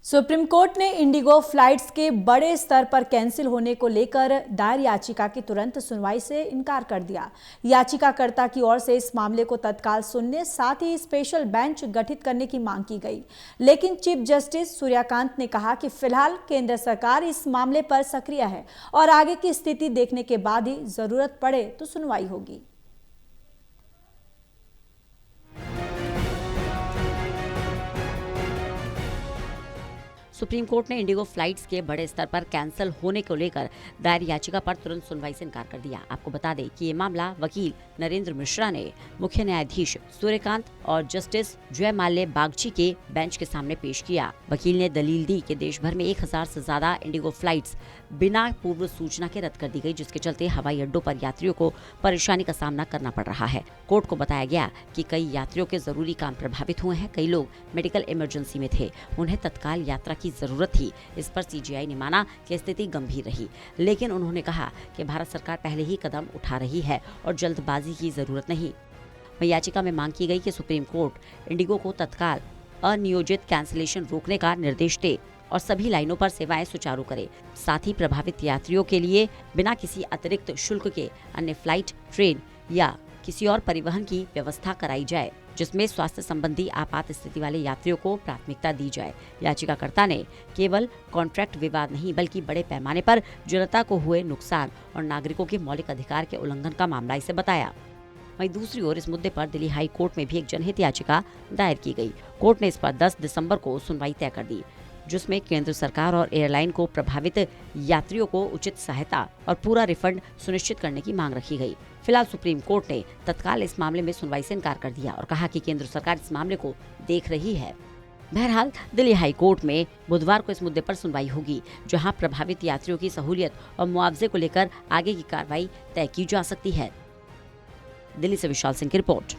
Supreme court ने Indigo flights के बड़े स्तर पर कैंसिल होने को लेकर दायर याचिका की तुरंत सुनवाई से इनकार कर दिया। याचिकाकर्ता की ओर से इस मामले को तत्काल सुनने, साथ ही स्पेशल बेंच गठित करने की मांग की गई, लेकिन चीफ जस्टिस सूर्यकांत ने कहा कि फिलहाल केंद्र सरकार इस मामले पर सक्रिय है और आगे की स्थिति देखने के बाद ही जरूरत पड़े तो सुनवाई होगी। सुप्रीम कोर्ट ने इंडिगो फ्लाइट्स के बड़े स्तर पर कैंसिल होने को लेकर दायर याचिका पर तुरंत सुनवाई से इनकार कर दिया। आपको बता दें कि ये मामला वकील नरेंद्र मिश्रा ने मुख्य न्यायाधीश सूर्यकांत और जस्टिस जयमाल्या बागची के बेंच के सामने पेश किया। वकील ने दलील दी कि देश भर में 1000 से ज्यादा इंडिगो फ्लाइट्स बिना पूर्व सूचना के रद्द कर दी गई, जिसके चलते हवाई अड्डों पर यात्रियों को परेशानी का सामना करना पड़ रहा है। कोर्ट को बताया गया कि कई यात्रियों के जरूरी काम प्रभावित हुए हैं, कई लोग मेडिकल इमरजेंसी में थे, उन्हें तत्काल यात्रा की जरूरत थी। इस पर सीजीआई ने माना कि स्थिति गंभीर रही, लेकिन उन्होंने कहा कि भारत सरकार पहले ही कदम उठा रही है और जल्दबाजी की जरूरत नहीं। वहीं याचिका में मांग की गई कि सुप्रीम कोर्ट इंडिगो को तत्काल अनियोजित कैंसिलेशन रोकने का निर्देश दे और सभी लाइनों पर सेवाएं सुचारू करे। साथ ही प्रभावित यात्रियों के लिए बिना किसी अतिरिक्त शुल्क के अन्य फ्लाइट, ट्रेन या किसी और परिवहन की व्यवस्था कराई जाए, जिसमें स्वास्थ्य संबंधी आपात स्थिति वाले यात्रियों को प्राथमिकता दी जाए। याचिकाकर्ता ने केवल कॉन्ट्रैक्ट विवाद नहीं बल्कि बड़े पैमाने पर जनता को हुए नुकसान और नागरिकों के मौलिक अधिकार के उल्लंघन का मामला इसे बताया। वहीं दूसरी ओर इस मुद्दे पर दिल्ली हाई कोर्ट में भी एक जनहित याचिका दायर की गई। कोर्ट ने इस पर 10 दिसंबर को सुनवाई तय कर दी, जिसमें केंद्र सरकार और एयरलाइन को प्रभावित यात्रियों को उचित सहायता और पूरा रिफंड सुनिश्चित करने की मांग रखी गई। फिलहाल सुप्रीम कोर्ट ने तत्काल इस मामले में सुनवाई से इनकार कर दिया और कहा कि केंद्र सरकार इस मामले को देख रही है। बहरहाल दिल्ली हाई कोर्ट में बुधवार को इस मुद्दे पर सुनवाई होगी, जहां प्रभावित यात्रियों की सहूलियत और मुआवजे को लेकर आगे की कार्रवाई तय की जा सकती है। दिल्ली से विशाल सिंह की रिपोर्ट।